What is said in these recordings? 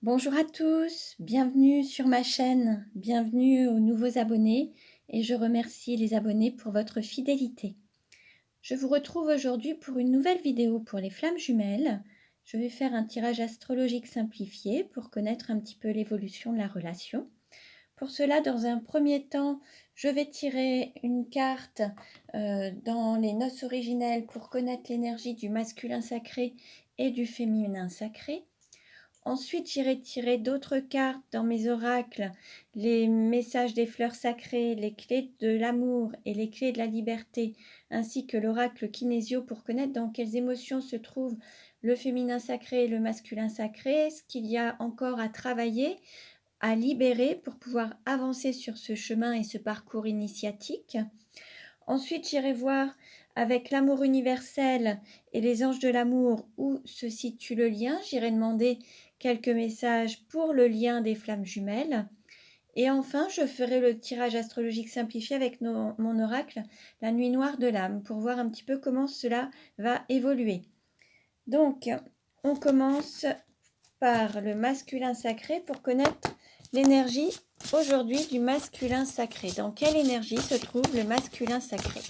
Bonjour à tous, bienvenue sur ma chaîne, bienvenue aux nouveaux abonnés et je remercie les abonnés pour votre fidélité. Je vous retrouve aujourd'hui pour une nouvelle vidéo pour les flammes jumelles. Je vais faire un tirage astrologique simplifié pour connaître un petit peu l'évolution de la relation. Pour cela, dans un premier temps, je vais tirer une carte dans les noces originelles pour connaître l'énergie du masculin sacré et du féminin sacré. Ensuite, j'irai tirer d'autres cartes dans mes oracles, les messages des fleurs sacrées, les clés de l'amour et les clés de la liberté, ainsi que l'oracle kinésio pour connaître dans quelles émotions se trouvent le féminin sacré et le masculin sacré, ce qu'il y a encore à travailler, à libérer pour pouvoir avancer sur ce chemin et ce parcours initiatique. Ensuite, j'irai voir avec l'amour universel et les anges de l'amour où se situe le lien. J'irai demander quelques messages pour le lien des flammes jumelles. Et enfin, je ferai le tirage astrologique simplifié avec mon oracle, la nuit noire de l'âme, pour voir un petit peu comment cela va évoluer. Donc, on commence par le masculin sacré pour connaître l'énergie aujourd'hui du masculin sacré. Dans quelle énergie se trouve le masculin sacré ?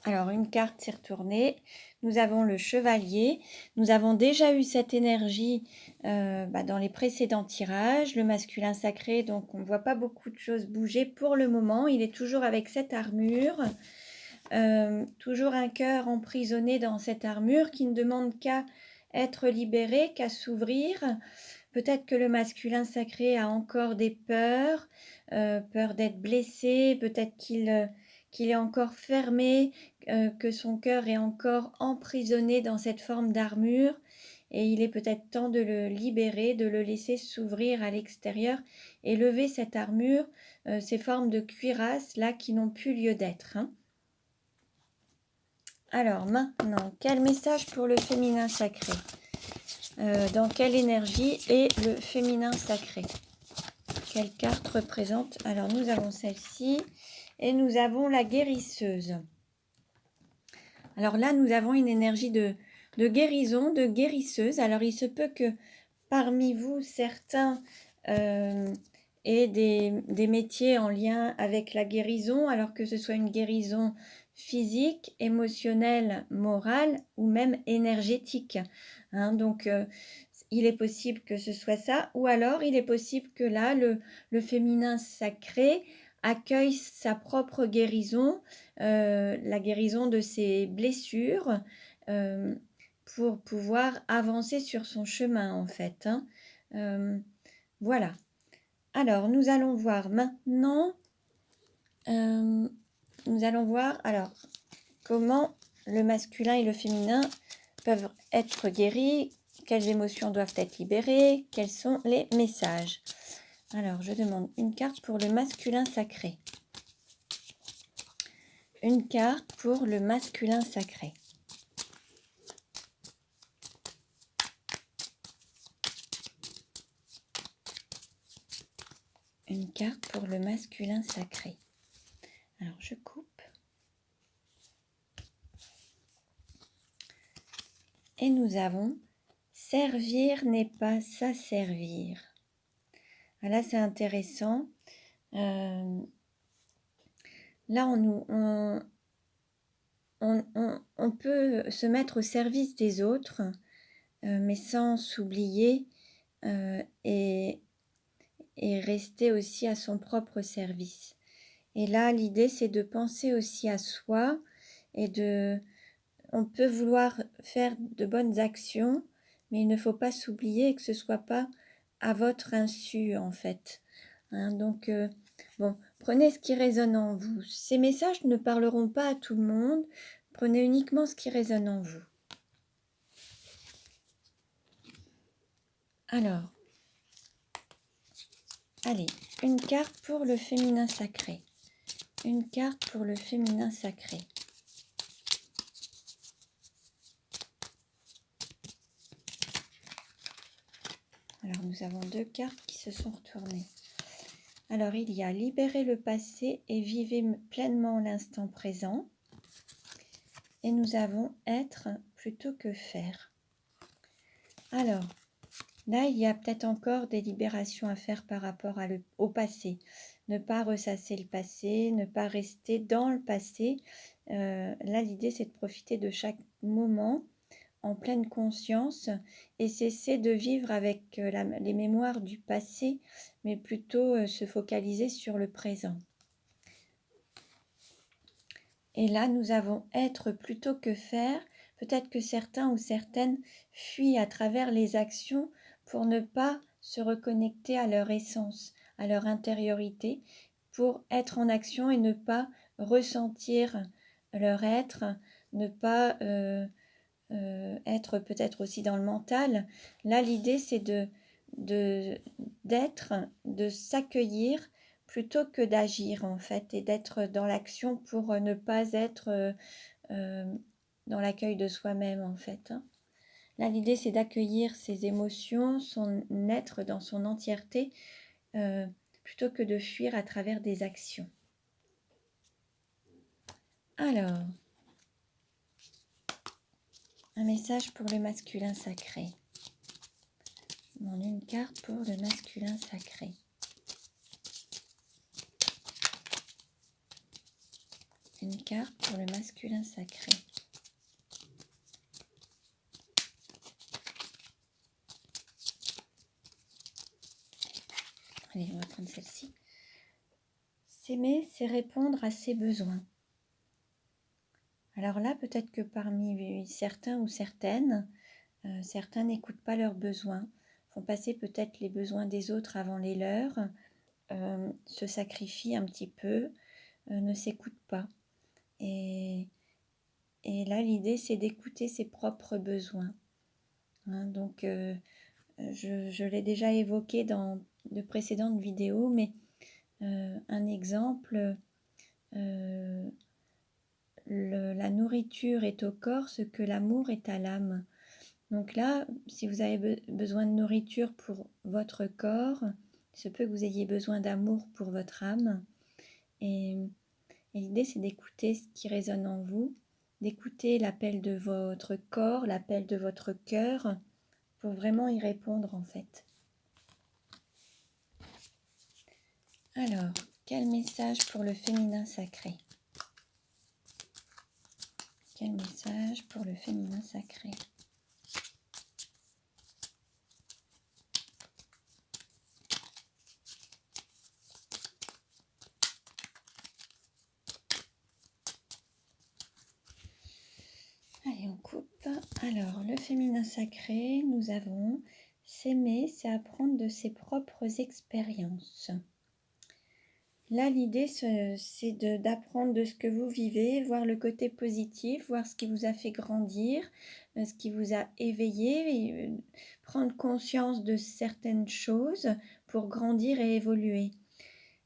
Alors, une carte s'est retournée. Nous avons le chevalier. Nous avons déjà eu cette énergie dans les précédents tirages. Le masculin sacré, donc on ne voit pas beaucoup de choses bouger pour le moment. Il est toujours avec cette armure. Toujours un cœur emprisonné dans cette armure qui ne demande qu'à être libéré, qu'à s'ouvrir. Peut-être que le masculin sacré a encore des peurs, peur d'être blessé, peut-être qu'il est encore fermé, que son cœur est encore emprisonné dans cette forme d'armure et il est peut-être temps de le libérer, de le laisser s'ouvrir à l'extérieur et lever cette armure, ces formes de cuirasse là qui n'ont plus lieu d'être. Alors maintenant, quel message pour le féminin sacré ? Dans quelle énergie est le féminin sacré ? Quelle carte représente ? Alors nous avons celle-ci et nous avons la guérisseuse. Alors là, nous avons une énergie de guérison, de guérisseuse. Alors il se peut que parmi vous, certains aient des métiers en lien avec la guérison, alors que ce soit une guérison physique, émotionnelle, morale ou même énergétique. Donc il est possible que ce soit ça, ou alors il est possible que là, le féminin sacré accueille sa propre guérison, la guérison de ses blessures, pour pouvoir avancer sur son chemin en fait. Voilà. Alors, nous allons voir maintenant, alors, comment le masculin et le féminin peuvent être guéris, quelles émotions doivent être libérées, quels sont les messages. Alors, je demande une carte pour le masculin sacré. Une carte pour le masculin sacré. Une carte pour le masculin sacré. Alors, je coupe. Et nous avons « Servir n'est pas s'asservir ». Là, c'est intéressant. Là, on peut se mettre au service des autres, mais sans s'oublier et rester aussi à son propre service. Et là, l'idée, c'est de penser aussi à soi et on peut vouloir faire de bonnes actions, mais il ne faut pas s'oublier que ce ne soit pas à votre insu, en fait. Donc, prenez ce qui résonne en vous. Ces messages ne parleront pas à tout le monde. Prenez uniquement ce qui résonne en vous. Alors, allez, une carte pour le féminin sacré. Une carte pour le féminin sacré. Alors, nous avons deux cartes qui se sont retournées. Alors, il y a libérer le passé et vivez pleinement l'instant présent. Et nous avons être plutôt que faire. Alors, Là, il y a peut-être encore des libérations à faire par rapport au passé. Ne pas ressasser le passé, ne pas rester dans le passé. Là, l'idée, c'est de profiter de chaque moment en pleine conscience et cesser de vivre avec les mémoires du passé, mais plutôt se focaliser sur le présent. Et là, nous avons être plutôt que faire. Peut-être que certains ou certaines fuient à travers les actions pour ne pas se reconnecter à leur essence, à leur intériorité, pour être en action et ne pas ressentir leur être, ne pas être peut-être aussi dans le mental. Là, l'idée, c'est d'être, de s'accueillir plutôt que d'agir en fait et d'être dans l'action pour ne pas être dans l'accueil de soi-même en fait. Là, l'idée, c'est d'accueillir ses émotions, son être dans son entièreté, plutôt que de fuir à travers des actions. Alors, un message pour le masculin sacré. Je demande une carte pour le masculin sacré. Une carte pour le masculin sacré. Allez, on va prendre celle-ci. S'aimer, c'est répondre à ses besoins. Alors là, peut-être que parmi certains ou certaines, certains n'écoutent pas leurs besoins, font passer peut-être les besoins des autres avant les leurs, se sacrifient un petit peu, ne s'écoutent pas. Et là, l'idée, c'est d'écouter ses propres besoins. Hein, donc, je l'ai déjà évoqué dans de précédentes vidéos, mais un exemple, la nourriture est au corps ce que l'amour est à l'âme. Donc là, si vous avez besoin de nourriture pour votre corps, il se peut que vous ayez besoin d'amour pour votre âme. Et l'idée, c'est d'écouter ce qui résonne en vous, d'écouter l'appel de votre corps, l'appel de votre cœur, pour vraiment y répondre en fait. Alors, quel message pour le féminin sacré? Quel message pour le féminin sacré? Allez, on coupe. Alors, le féminin sacré, nous avons s'aimer, c'est apprendre de ses propres expériences. Là, l'idée, c'est d'apprendre de ce que vous vivez, voir le côté positif, voir ce qui vous a fait grandir, ce qui vous a éveillé, et, prendre conscience de certaines choses pour grandir et évoluer.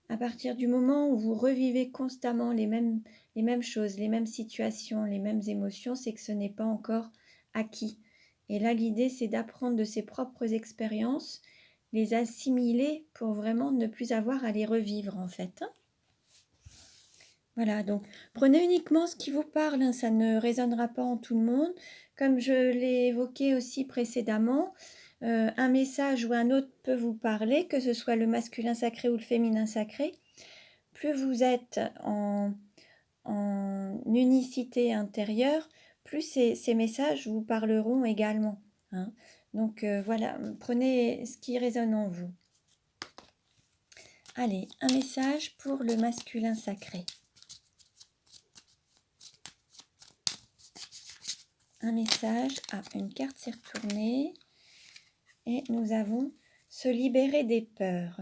À partir du moment où vous revivez constamment les mêmes choses, les mêmes situations, les mêmes émotions, c'est que ce n'est pas encore acquis. Et là, l'idée, c'est d'apprendre de ses propres expériences, les assimiler pour vraiment ne plus avoir à les revivre en fait. Voilà, donc prenez uniquement ce qui vous parle, hein, ça ne résonnera pas en tout le monde. Comme je l'ai évoqué aussi précédemment, un message ou un autre peut vous parler, que ce soit le masculin sacré ou le féminin sacré. Plus vous êtes en unicité intérieure, plus ces messages vous parleront également. Hein. Donc voilà, prenez ce qui résonne en vous. Allez, un message pour le masculin sacré. Un message, une carte s'est retournée et nous avons se libérer des peurs.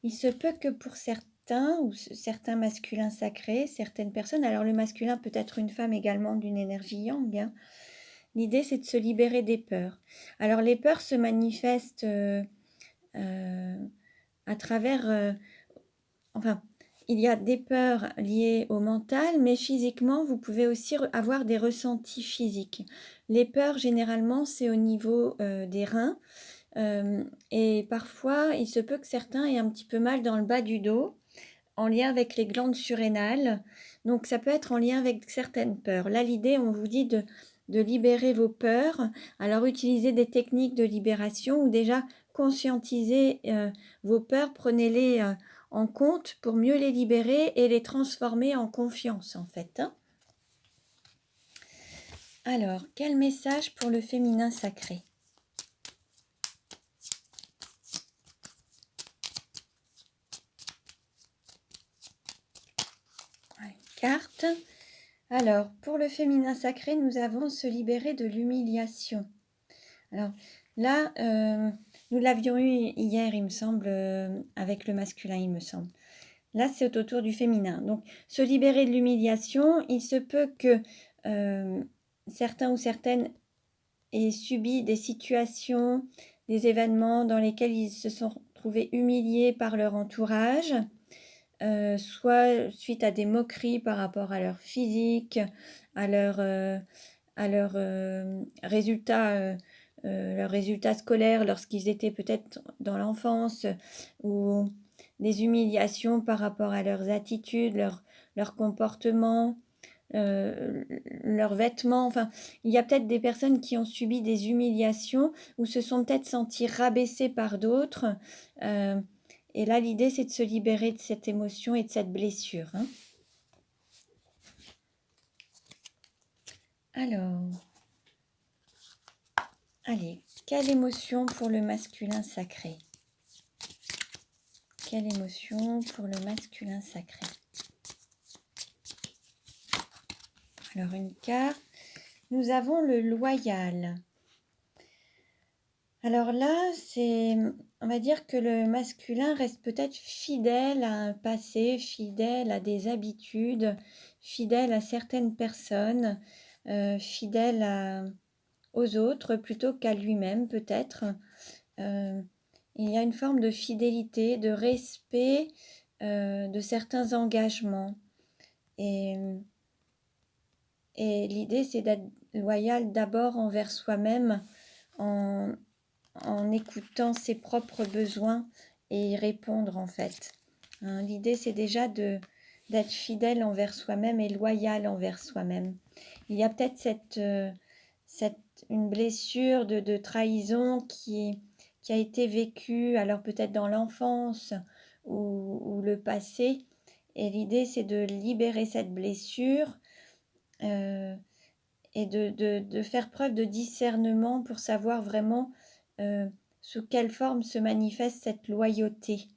Il se peut que pour certains ou certains masculins sacrés, certaines personnes, alors le masculin peut être une femme également d'une énergie yang, hein. L'idée c'est de se libérer des peurs. Alors les peurs se manifestent à travers, il y a des peurs liées au mental, mais physiquement, vous pouvez aussi avoir des ressentis physiques. Les peurs, généralement, c'est au niveau des reins. Et parfois, il se peut que certains aient un petit peu mal dans le bas du dos, en lien avec les glandes surrénales. Donc, ça peut être en lien avec certaines peurs. Là, l'idée, on vous dit de libérer vos peurs. Alors utilisez des techniques de libération ou déjà conscientisez vos peurs, prenez-les en compte pour mieux les libérer et les transformer en confiance en fait. Hein. Alors, quel message pour le féminin sacré? Carte. Alors, pour le féminin sacré, nous avons se libérer de l'humiliation. Alors là, nous l'avions eu hier, il me semble, avec le masculin, il me semble. Là, c'est autour du féminin. Donc, se libérer de l'humiliation, il se peut que certains ou certaines aient subi des situations, des événements dans lesquels ils se sont trouvés humiliés par leur entourage, soit suite à des moqueries par rapport à leur physique, à leurs résultats scolaires lorsqu'ils étaient peut-être dans l'enfance, ou des humiliations par rapport à leurs attitudes, leur comportement, leurs vêtements. Enfin, il y a peut-être des personnes qui ont subi des humiliations ou se sont peut-être senties rabaissées par d'autres. Et là, l'idée, c'est de se libérer de cette émotion et de cette blessure. Hein. Alors, allez, quelle émotion pour le masculin sacré? Quelle émotion pour le masculin sacré? Alors, une carte. Nous avons le loyal. Alors là, on va dire que le masculin reste peut-être fidèle à un passé, fidèle à des habitudes, fidèle à certaines personnes, fidèle aux autres plutôt qu'à lui-même peut-être. Il y a une forme de fidélité, de respect de certains engagements. Et l'idée, c'est d'être loyal d'abord envers soi-même en écoutant ses propres besoins et y répondre en fait. Hein, l'idée, c'est déjà d'être fidèle envers soi-même et loyal envers soi-même. Il y a peut-être une blessure de trahison qui a été vécue, alors peut-être dans l'enfance ou le passé. Et l'idée, c'est de libérer cette blessure et de faire preuve de discernement pour savoir vraiment sous quelle forme se manifeste cette loyauté.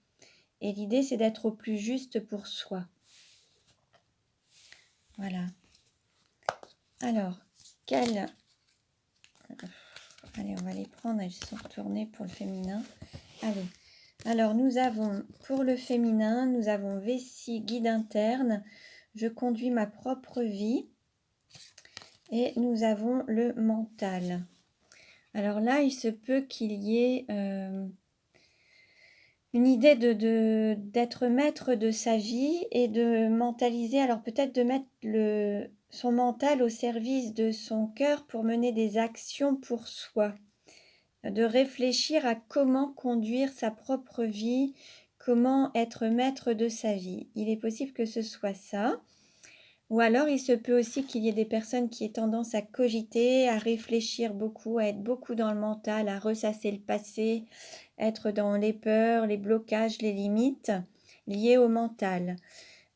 Et l'idée, c'est d'être au plus juste pour soi. Voilà. Alors, allez, on va les prendre, elles sont retournées pour le féminin. Allez. Alors, nous avons, pour le féminin, nous avons vessie, guide interne, je conduis ma propre vie. Et nous avons le mental. Alors là, il se peut qu'il y ait une idée d'être maître de sa vie et de mentaliser, alors peut-être de mettre son mental au service de son cœur pour mener des actions pour soi, de réfléchir à comment conduire sa propre vie, comment être maître de sa vie. Il est possible que ce soit ça. Ou alors, il se peut aussi qu'il y ait des personnes qui aient tendance à cogiter, à réfléchir beaucoup, à être beaucoup dans le mental, à ressasser le passé, être dans les peurs, les blocages, les limites liées au mental.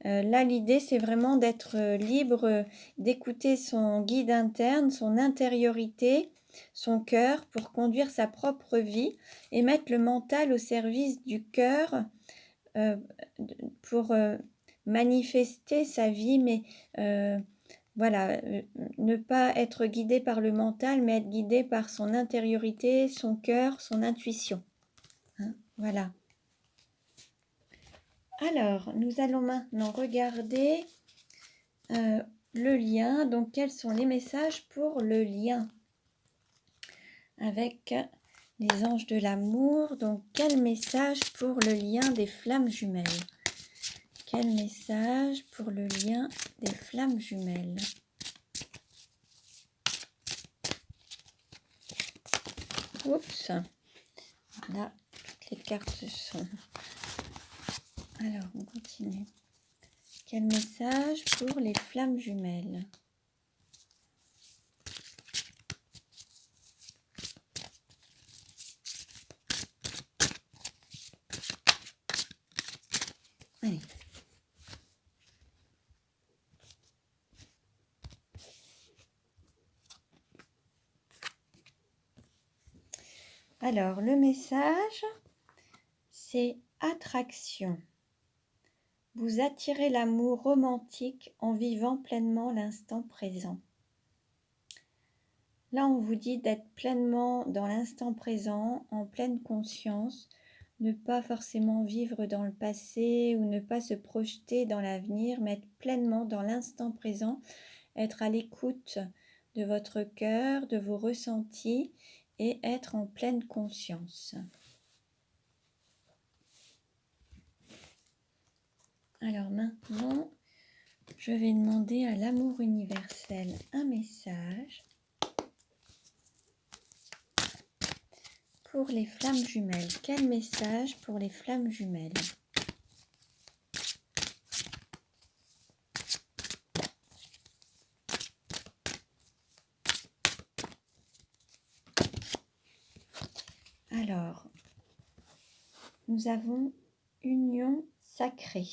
Là, l'idée, c'est vraiment d'être libre, d'écouter son guide interne, son intériorité, son cœur pour conduire sa propre vie et mettre le mental au service du cœur pour manifester sa vie, mais voilà, ne pas être guidé par le mental, mais être guidé par son intériorité, son cœur, son intuition. Hein, voilà. Alors, nous allons maintenant regarder le lien. Donc, quels sont les messages pour le lien avec les anges de l'amour? Donc, quel message pour le lien des flammes jumelles? Quel message pour le lien des flammes jumelles? Oups, là, toutes les cartes sont... Alors, on continue. Quel message pour les flammes jumelles? Allez. Alors, le message, c'est attraction. Vous attirez l'amour romantique en vivant pleinement l'instant présent. Là, on vous dit d'être pleinement dans l'instant présent, en pleine conscience, ne pas forcément vivre dans le passé ou ne pas se projeter dans l'avenir, mais être pleinement dans l'instant présent, être à l'écoute de votre cœur, de vos ressentis et être en pleine conscience. Alors maintenant, je vais demander à l'amour universel un message pour les flammes jumelles. Quel message pour les flammes jumelles? Alors, nous avons union sacrée.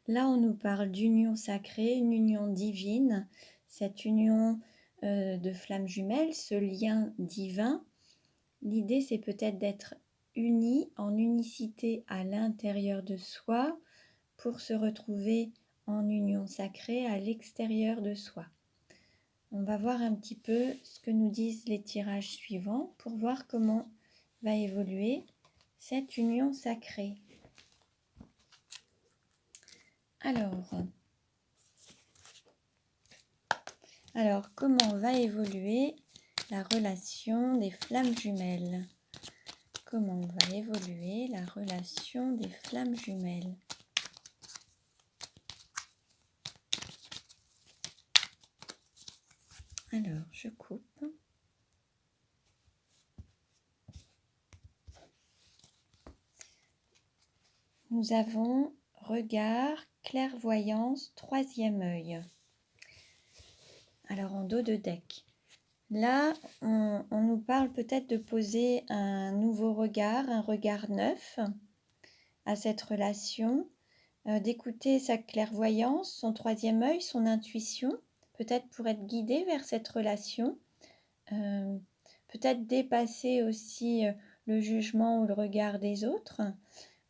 Là, on nous parle d'union sacrée, une union divine, cette union de flammes jumelles, ce lien divin. L'idée, c'est peut-être d'être unis en unicité à l'intérieur de soi pour se retrouver en union sacrée à l'extérieur de soi. On va voir un petit peu ce que nous disent les tirages suivants pour voir comment va évoluer cette union sacrée. Alors, comment va évoluer la relation des flammes jumelles? Comment va évoluer la relation des flammes jumelles? Alors, je coupe. Nous avons regard, clairvoyance, troisième œil. Alors, en dos de deck. Là, on nous parle peut-être de poser un nouveau regard, un regard neuf à cette relation, d'écouter sa clairvoyance, son troisième œil, son intuition, peut-être pour être guidé vers cette relation, peut-être dépasser aussi le jugement ou le regard des autres.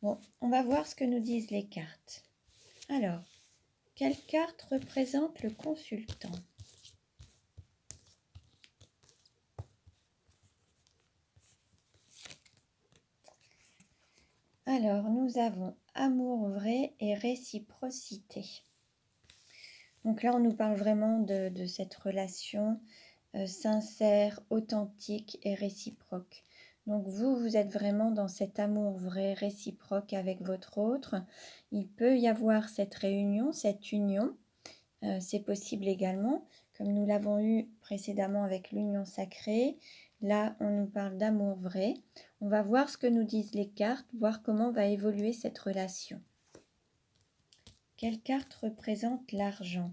Bon, on va voir ce que nous disent les cartes. Alors, quelle carte représente le consultant ? Alors, nous avons amour vrai et réciprocité. Donc là, on nous parle vraiment de cette relation sincère, authentique et réciproque. Donc vous êtes vraiment dans cet amour vrai, réciproque avec votre autre. Il peut y avoir cette réunion, cette union. C'est possible également, comme nous l'avons eu précédemment avec l'union sacrée. Là, on nous parle d'amour vrai. On va voir ce que nous disent les cartes, voir comment va évoluer cette relation. Quelle carte représente l'argent ?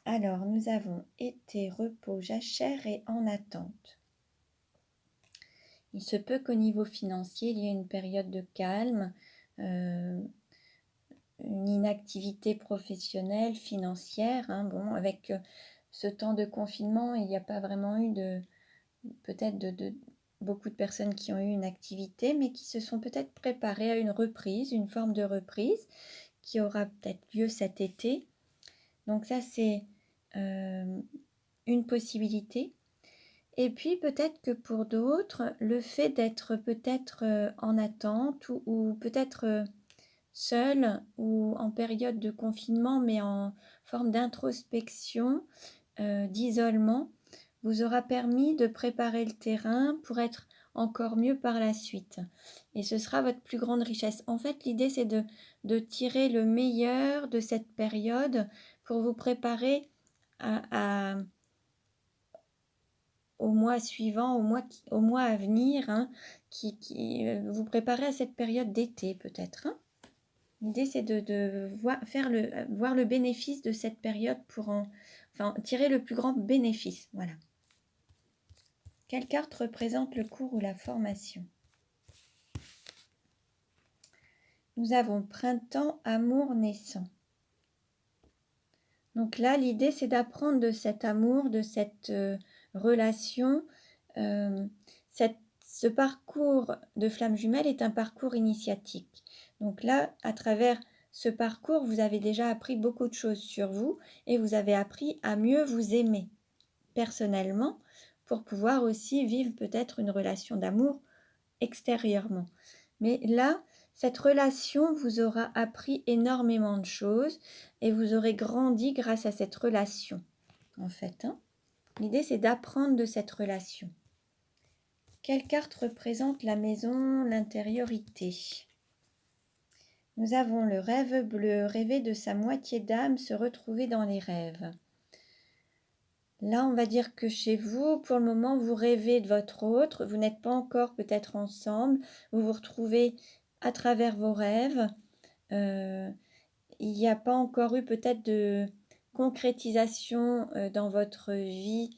Alors, nous avons été, repos, jachère et en attente. Il se peut qu'au niveau financier, il y ait une période de calme, une inactivité professionnelle, financière. Bon, avec ce temps de confinement, il n'y a pas vraiment eu peut-être beaucoup de personnes qui ont eu une activité, mais qui se sont peut-être préparées à une reprise, une forme de reprise qui aura peut-être lieu cet été. Donc ça, c'est une possibilité. Et puis peut-être que pour d'autres, le fait d'être peut-être en attente ou peut-être seul ou en période de confinement, mais en forme d'introspection, d'isolement, vous aura permis de préparer le terrain pour être encore mieux par la suite. Et ce sera votre plus grande richesse. En fait, l'idée, c'est de tirer le meilleur de cette période pour vous préparer au mois suivant, au mois à venir, qui vous préparer à cette période d'été peut-être. L'idée, c'est de voir le bénéfice de cette période pour tirer le plus grand bénéfice. Voilà. Quelle carte représente le cours ou la formation? Nous avons printemps, amour, naissant. Donc là, l'idée, c'est d'apprendre de cet amour, de cette relation. Ce parcours de flamme jumelle est un parcours initiatique. Donc là, à travers ce parcours, vous avez déjà appris beaucoup de choses sur vous et vous avez appris à mieux vous aimer personnellement pour pouvoir aussi vivre peut-être une relation d'amour extérieurement. Mais là, cette relation vous aura appris énormément de choses et vous aurez grandi grâce à cette relation, en fait. L'idée, c'est d'apprendre de cette relation. Quelle carte représente la maison, l'intériorité? Nous avons le rêve bleu, rêver de sa moitié d'âme, se retrouver dans les rêves. Là, on va dire que chez vous, pour le moment, vous rêvez de votre autre, vous n'êtes pas encore peut-être ensemble, vous vous retrouvez à travers vos rêves. Il n'y a pas encore eu peut-être de concrétisation dans votre vie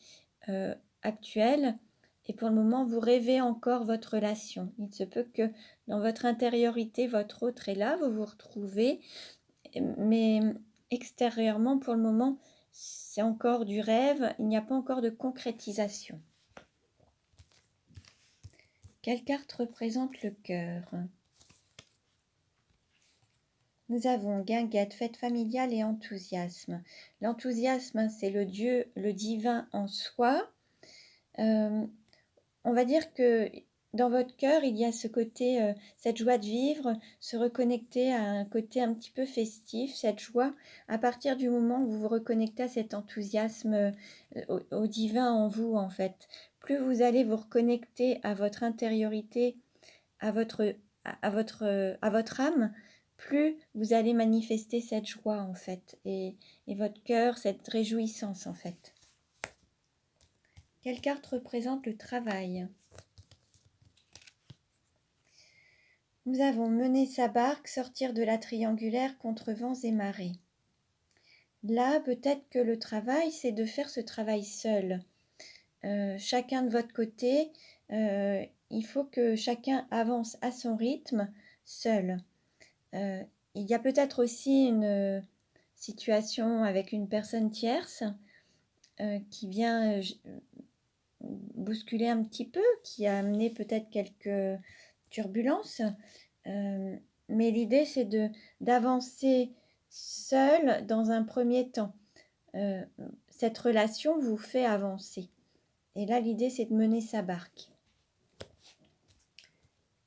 actuelle. Et pour le moment, vous rêvez encore votre relation. Il se peut que dans votre intériorité, votre autre est là, vous vous retrouvez, mais extérieurement, pour le moment, c'est encore du rêve, il n'y a pas encore de concrétisation. Quelle carte représente le cœur? Nous avons guinguette, fête familiale et enthousiasme. L'enthousiasme, c'est le Dieu, le divin en soi. On va dire que dans votre cœur, il y a ce côté, cette joie de vivre, se reconnecter à un côté un petit peu festif, cette joie, à partir du moment où vous vous reconnectez à cet enthousiasme au divin en vous, en fait. Plus vous allez vous reconnecter à votre intériorité, à votre âme, plus vous allez manifester cette joie, en fait, et votre cœur, cette réjouissance, en fait. Quelle carte représente le travail? Nous avons mené sa barque, sortir de la triangulaire contre vents et marées. Là, peut-être que le travail, c'est de faire ce travail seul. Chacun de votre côté, il faut que chacun avance à son rythme, seul. Il y a peut-être aussi une situation avec une personne tierce qui vient bousculer un petit peu, qui a amené peut-être quelques turbulences. Mais l'idée, c'est d'avancer seul dans un premier temps. Cette relation vous fait avancer. Et là, l'idée, c'est de mener sa barque.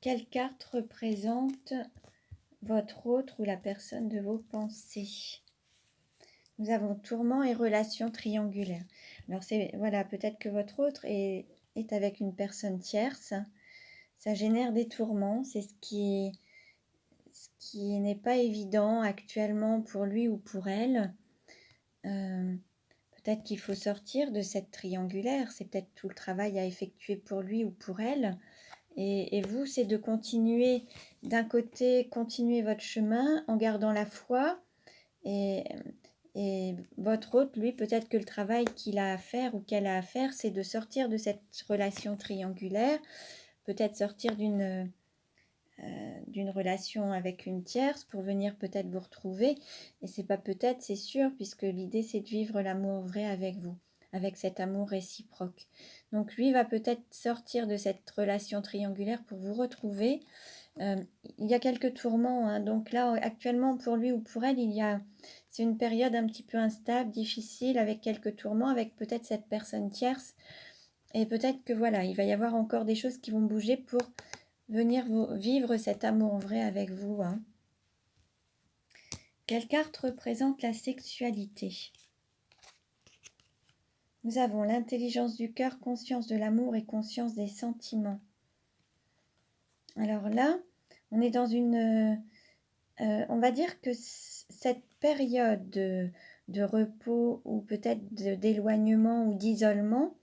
Quelle carte représente votre autre ou la personne de vos pensées? Nous avons tourment et relation triangulaire. Alors, voilà, peut-être que votre autre est avec une personne tierce. Ça génère des tourments. C'est ce qui n'est pas évident actuellement pour lui ou pour elle. Peut-être qu'il faut sortir de cette triangulaire. C'est peut-être tout le travail à effectuer pour lui ou pour elle. Et vous, c'est de continuer, d'un côté, continuer votre chemin en gardant la foi. Et votre autre, lui, peut-être que le travail qu'il a à faire ou qu'elle a à faire, c'est de sortir de cette relation triangulaire. Peut-être sortir d'une relation avec une tierce pour venir peut-être vous retrouver. Et c'est pas peut-être, c'est sûr, puisque l'idée, c'est de vivre l'amour vrai avec vous, avec cet amour réciproque. Donc lui va peut-être sortir de cette relation triangulaire pour vous retrouver. Il y a quelques tourments, hein. Donc là, actuellement, pour lui ou pour elle, c'est une période un petit peu instable, difficile, avec quelques tourments, avec peut-être cette personne tierce. Et peut-être que voilà, il va y avoir encore des choses qui vont bouger pour venir vivre cet amour vrai avec vous. Quelle carte représente la sexualité? Nous avons l'intelligence du cœur, conscience de l'amour et conscience des sentiments. Alors là, on est dans on va dire que cette période de repos ou peut-être d'éloignement ou d'isolement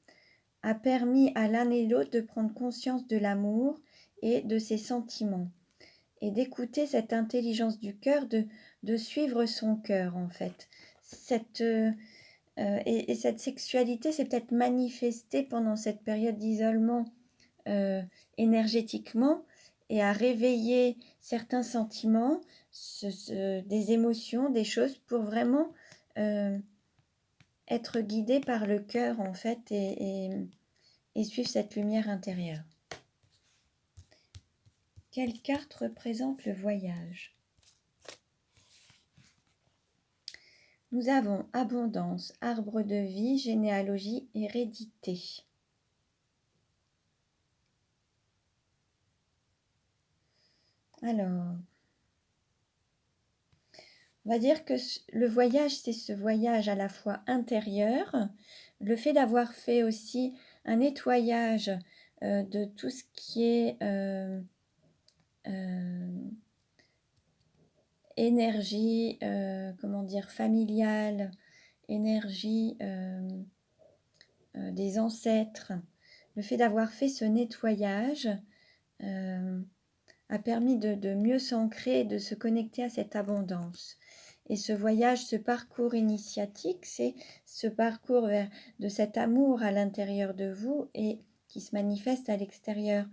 a permis à l'un et l'autre de prendre conscience de l'amour et de ses sentiments et d'écouter cette intelligence du cœur, de suivre son cœur en fait. Et cette sexualité s'est peut-être manifestée pendant cette période d'isolement énergétiquement et a réveillé certains sentiments, des émotions, des choses pour vraiment être guidé par le cœur en fait et suivre cette lumière intérieure. Quelle carte représente le voyage? Nous avons abondance, arbre de vie, généalogie, hérédité. Alors, on va dire que le voyage, c'est ce voyage à la fois intérieur, le fait d'avoir fait aussi un nettoyage de tout ce qui est énergie, comment dire, familiale, énergie des ancêtres. Le fait d'avoir fait ce nettoyage a permis de mieux s'ancrer et de se connecter à cette abondance. Et ce voyage, ce parcours initiatique, c'est ce parcours de cet amour à l'intérieur de vous et qui se manifeste à l'extérieur.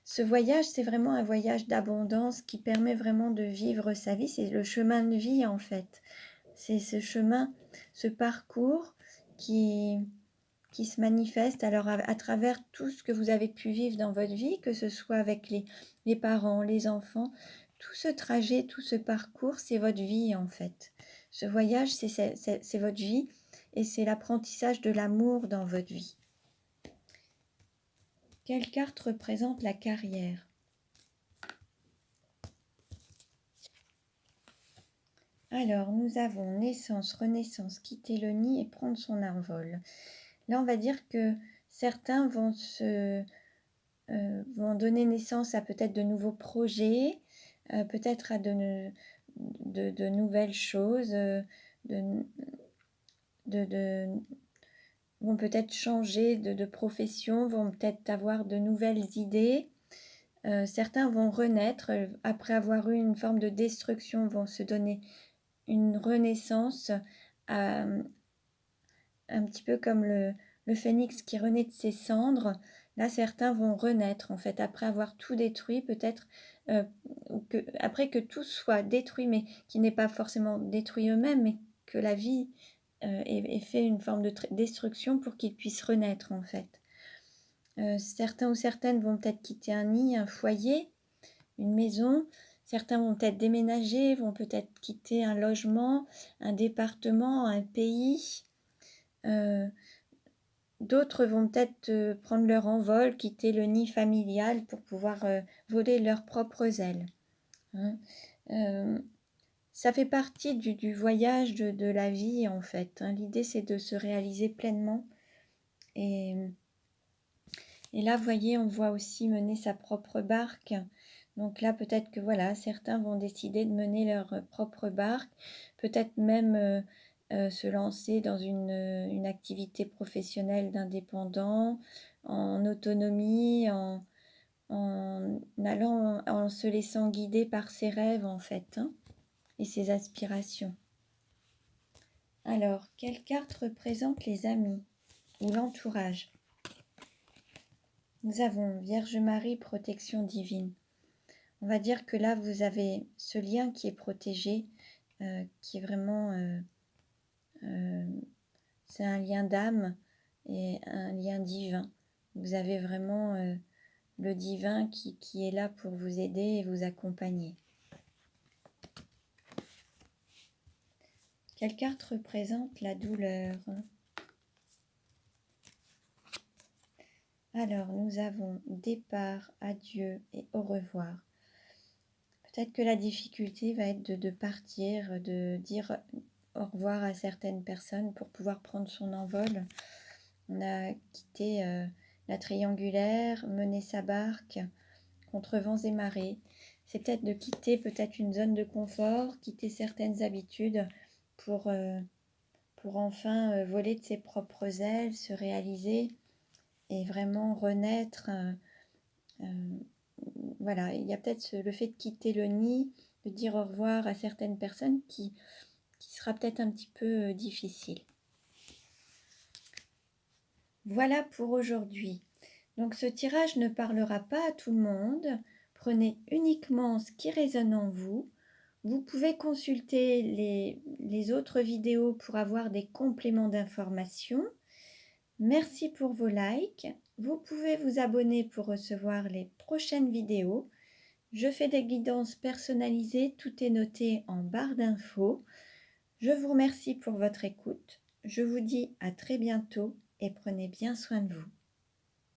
Ce voyage, c'est vraiment un voyage d'abondance qui permet vraiment de vivre sa vie. C'est le chemin de vie, en fait. C'est ce chemin, ce parcours qui se manifeste alors à travers tout ce que vous avez pu vivre dans votre vie, que ce soit avec les parents, les enfants. Tout ce trajet, tout ce parcours, c'est votre vie en fait. Ce voyage, c'est votre vie et c'est l'apprentissage de l'amour dans votre vie. Quelle carte représente la carrière? Alors, nous avons naissance, renaissance, quitter le nid et prendre son envol. Là, on va dire que certains vont vont donner naissance à peut-être de nouveaux projets, peut-être à de nouvelles choses, vont peut-être changer de profession, vont peut-être avoir de nouvelles idées. Certains vont renaître, après avoir eu une forme de destruction, vont se donner une renaissance, un petit peu comme le phénix qui renaît de ses cendres. Là, certains vont renaître, en fait, après avoir tout détruit, peut-être, après que tout soit détruit, mais qui n'est pas forcément détruit eux-mêmes, mais que la vie ait fait une forme de destruction pour qu'ils puissent renaître, en fait. Certains ou certaines vont peut-être quitter un nid, un foyer, une maison. Certains vont peut-être déménager, vont peut-être quitter un logement, un département, un pays. D'autres vont peut-être prendre leur envol, quitter le nid familial pour pouvoir voler leurs propres ailes. Hein. Ça fait partie du voyage de la vie en fait. Hein. L'idée c'est de se réaliser pleinement. Et là, vous voyez, on voit aussi mener sa propre barque. Donc là, peut-être que voilà, certains vont décider de mener leur propre barque, peut-être même se lancer dans une activité professionnelle d'indépendant, en autonomie, en allant, en se laissant guider par ses rêves en fait, hein, et ses aspirations. Alors, quelle carte représente les amis ou l'entourage? Nous avons Vierge Marie, protection divine. On va dire que là, vous avez ce lien qui est protégé, qui est vraiment... c'est un lien d'âme et un lien divin. Vous avez vraiment le divin qui est là pour vous aider et vous accompagner. Quelle carte représente la douleur? Alors, nous avons départ, adieu et au revoir. Peut-être que la difficulté va être de partir, de dire au revoir à certaines personnes pour pouvoir prendre son envol. On a quitté la triangulaire, mené sa barque contre vents et marées. C'est peut-être de quitter peut-être une zone de confort, quitter certaines habitudes pour enfin voler de ses propres ailes, se réaliser et vraiment renaître. Voilà, il y a peut-être le fait de quitter le nid, de dire au revoir à certaines personnes qui sera peut-être un petit peu difficile. Voilà pour aujourd'hui. Donc ce tirage ne parlera pas à tout le monde. Prenez uniquement ce qui résonne en vous. Vous pouvez consulter les autres vidéos pour avoir des compléments d'information. Merci pour vos likes. Vous pouvez vous abonner pour recevoir les prochaines vidéos. Je fais des guidances personnalisées, tout est noté en barre d'infos. Je vous remercie pour votre écoute. Je vous dis à très bientôt et prenez bien soin de vous.